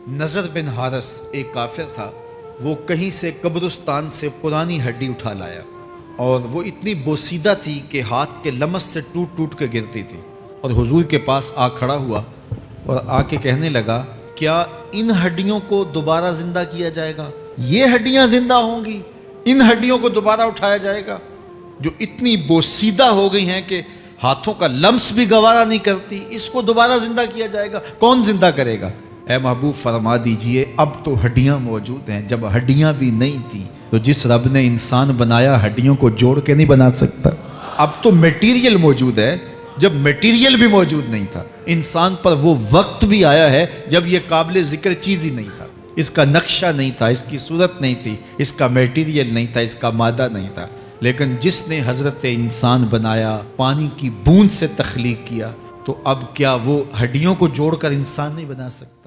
नज़र बिन हारस एक काफिर था। वो कहीं से कब्रिस्तान से पुरानी हड्डी उठा लाया और वो इतनी बोसीदा थी कि हाथ के लमस से टूट टूट के गिरती थी। और हुजूर के पास आ खड़ा हुआ और आके कहने लगा, क्या इन हड्डियों को दोबारा जिंदा किया जाएगा? ये हड्डियां जिंदा होंगी, इन हड्डियों को दोबारा उठाया जाएगा जो इतनी बोसीदा हो गई हैं कि हाथों का लम्स भी गवारा नहीं करती, इसको दोबारा जिंदा किया जाएगा? कौन जिंदा करेगा? ए महबूब फरमा दीजिए, अब तो हड्डियां मौजूद हैं, जब हड्डियां भी नहीं थी तो जिस रब ने इंसान बनाया हड्डियों को जोड़ के नहीं बना सकता। अब तो मटेरियल मौजूद है, जब मटेरियल भी मौजूद नहीं था। इंसान पर वो वक्त भी आया है जब ये काबिल जिक्र चीज ही नहीं था, इसका नक्शा नहीं था, इसकी सूरत नहीं थी, इसका मटेरियल नहीं था, इसका मादा नहीं था। लेकिन जिसने हजरत इंसान बनाया, पानी की बूंद से तख्लीक किया, तो अब क्या वो हड्डियों को जोड़कर इंसान नहीं बना सकता?